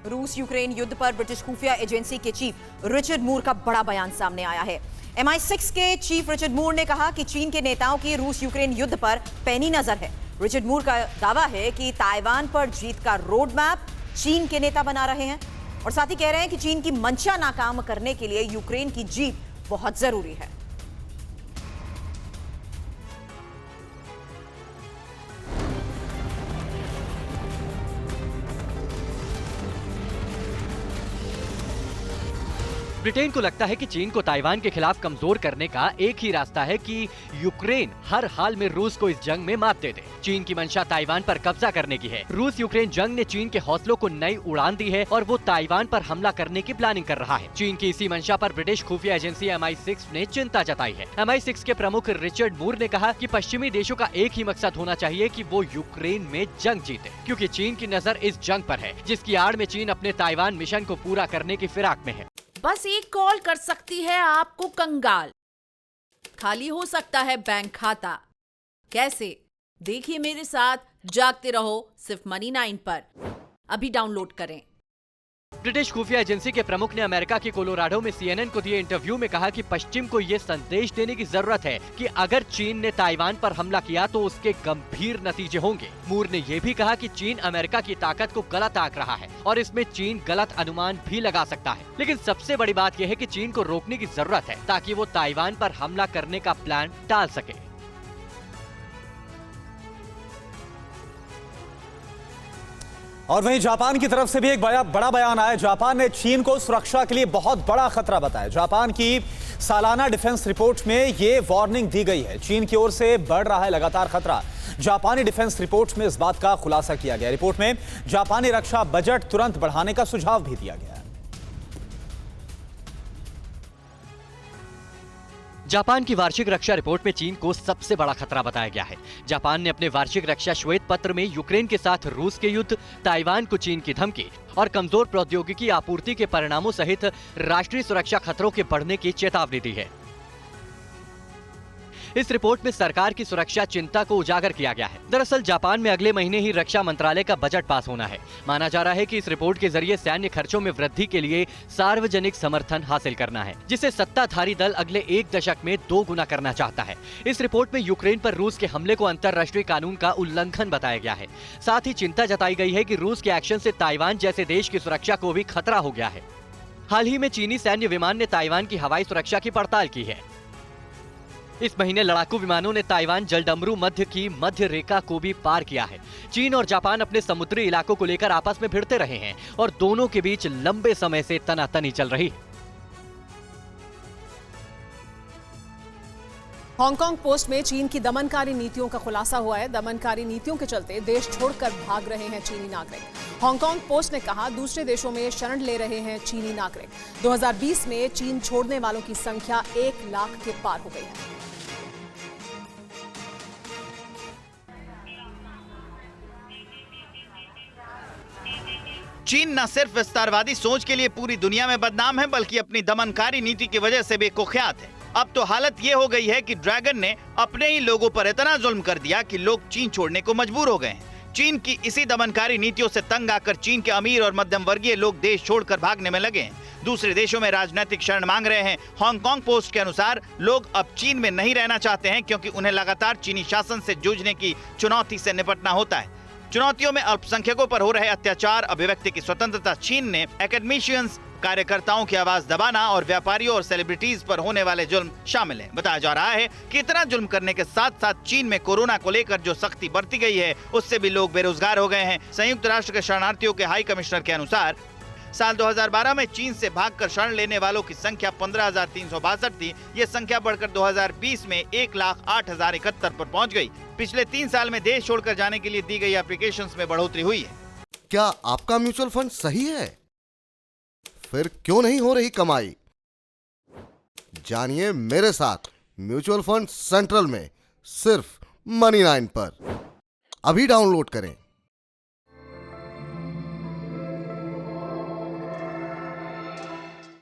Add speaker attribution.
Speaker 1: रूस यूक्रेन युद्ध पर ब्रिटिश खुफिया एजेंसी के चीफ रिचर्ड मूर का बड़ा बयान सामने आया है। MI6 के चीफ रिचर्ड मूर ने कहा कि चीन के नेताओं की रूस यूक्रेन युद्ध पर पैनी नजर है। रिचर्ड मूर का दावा है कि ताइवान पर जीत का रोड मैप चीन के नेता बना रहे हैं और साथ ही कह रहे हैं कि चीन की मंशा नाकाम करने के लिए यूक्रेन की जीत बहुत जरूरी है।
Speaker 2: ब्रिटेन को लगता है कि चीन को ताइवान के खिलाफ कमजोर करने का एक ही रास्ता है कि यूक्रेन हर हाल में रूस को इस जंग में मात दे दे। चीन की मंशा ताइवान पर कब्जा करने की है। रूस यूक्रेन जंग ने चीन के हौसलों को नई उड़ान दी है और वो ताइवान पर हमला करने की प्लानिंग कर रहा है। चीन की इसी मंशा पर ब्रिटिश खुफिया एजेंसी MI6 ने चिंता जताई है। MI6 के प्रमुख रिचर्ड मूर ने कहा कि पश्चिमी देशों का एक ही मकसद होना चाहिए कि वो यूक्रेन में जंग जीते, क्योंकि चीन की नजर इस जंग पर है जिसकी आड़ में चीन अपने ताइवान मिशन को पूरा करने की फिराक में है।
Speaker 3: बस एक कॉल कर सकती है आपको कंगाल। खाली हो सकता है बैंक खाता। कैसे? देखिए मेरे साथ जागते रहो सिर्फ मनी 9 पर। अभी डाउनलोड करें।
Speaker 2: ब्रिटिश खुफिया एजेंसी के प्रमुख ने अमेरिका के कोलोराडो में CNN को दिए इंटरव्यू में कहा कि पश्चिम को ये संदेश देने की जरूरत है कि अगर चीन ने ताइवान पर हमला किया तो उसके गंभीर नतीजे होंगे। मूर ने यह भी कहा कि चीन अमेरिका की ताकत को गलत आंक रहा है और इसमें चीन गलत अनुमान भी लगा सकता है। लेकिन सबसे बड़ी बात यह है कि चीन को रोकने की जरूरत है ताकि वो ताइवान पर हमला करने का प्लान टाल सके।
Speaker 4: और वहीं जापान की तरफ से भी एक बड़ा बयान आया। जापान ने चीन को सुरक्षा के लिए बहुत बड़ा खतरा बताया। जापान की सालाना डिफेंस रिपोर्ट में ये वार्निंग दी गई है। चीन की ओर से बढ़ रहा है लगातार खतरा। जापानी डिफेंस रिपोर्ट में इस बात का खुलासा किया गया। रिपोर्ट में जापानी रक्षा बजट तुरंत बढ़ाने का सुझाव भी दिया गया है।
Speaker 2: जापान की वार्षिक रक्षा रिपोर्ट में चीन को सबसे बड़ा खतरा बताया गया है। जापान ने अपने वार्षिक रक्षा श्वेत पत्र में यूक्रेन के साथ रूस के युद्ध, ताइवान को चीन की धमकी और कमजोर प्रौद्योगिकी आपूर्ति के परिणामों सहित राष्ट्रीय सुरक्षा खतरों के बढ़ने की चेतावनी दी है। इस रिपोर्ट में सरकार की सुरक्षा चिंता को उजागर किया गया है। दरअसल जापान में अगले महीने ही रक्षा मंत्रालय का बजट पास होना है। माना जा रहा है कि इस रिपोर्ट के जरिए सैन्य खर्चों में वृद्धि के लिए सार्वजनिक समर्थन हासिल करना है, जिसे सत्ताधारी दल अगले 1 दशक में 2 गुना करना चाहता है। इस रिपोर्ट में यूक्रेन पर रूस के हमले को अंतर्राष्ट्रीय कानून का उल्लंघन बताया गया है। साथ ही चिंता जताई गई है कि रूस के एक्शन से ताइवान जैसे देश की सुरक्षा को भी खतरा हो गया है। हाल ही में चीनी सैन्य विमान ने ताइवान की हवाई सुरक्षा की पड़ताल की है। इस महीने लड़ाकू विमानों ने ताइवान जलडमरू मध्य की मध्य रेखा को भी पार किया है। चीन और जापान अपने समुद्री इलाकों को लेकर आपस में भिड़ते रहे हैं और दोनों के बीच लंबे समय से तनातनी चल रही है।
Speaker 5: हांगकांग पोस्ट में चीन की दमनकारी नीतियों का खुलासा हुआ है। दमनकारी नीतियों के चलते देश छोड़कर भाग रहे हैं चीनी नागरिक। हांगकांग पोस्ट ने कहा दूसरे देशों में शरण ले रहे हैं चीनी नागरिक। 2020 में चीन छोड़ने वालों की संख्या 1 लाख के पार हो गई है।
Speaker 6: चीन न सिर्फ विस्तारवादी सोच के लिए पूरी दुनिया में बदनाम है, बल्कि अपनी दमनकारी नीति की वजह से भी कुख्यात है। अब तो हालत ये हो गई है कि ड्रैगन ने अपने ही लोगों पर इतना जुल्म कर दिया कि लोग चीन छोड़ने को मजबूर हो गए हैं। चीन की इसी दमनकारी नीतियों से तंग आकर चीन के अमीर और मध्यम वर्गीय लोग देश छोड़कर भागने में लगे हैं। दूसरे देशों में राजनीतिक शरण मांग रहे हैं। हांगकांग पोस्ट के अनुसार लोग अब चीन में नहीं रहना चाहते हैं, क्योंकि उन्हें लगातार चीनी शासन से जूझने की चुनौती से निपटना होता है। चुनौतियों में अल्पसंख्यकों पर हो रहे अत्याचार, अभिव्यक्ति की स्वतंत्रता, चीन ने एकेडमिशियंस, कार्यकर्ताओं की आवाज दबाना और व्यापारियों और सेलिब्रिटीज पर होने वाले जुल्म शामिल हैं। बताया जा रहा है कि इतना जुल्म करने के साथ साथ चीन में कोरोना को लेकर जो सख्ती बरती गई है, उससे भी लोग बेरोजगार हो गए हैं। संयुक्त राष्ट्र के शरणार्थियों के हाई कमिश्नर के अनुसार साल 2012 में चीन से भागकर शरण लेने वालों की संख्या 15,362 थी। ये संख्या बढ़कर 2020 में 1,08,071 पर पहुंच गई। पिछले 3 साल में देश छोड़कर जाने के लिए दी गई एप्लीकेशंस में बढ़ोतरी हुई है।
Speaker 7: क्या आपका म्यूचुअल फंड सही है? फिर क्यों नहीं हो रही कमाई? जानिए मेरे साथ म्यूचुअल फंड सेंट्रल में सिर्फ मनी 9 पर। अभी डाउनलोड करें।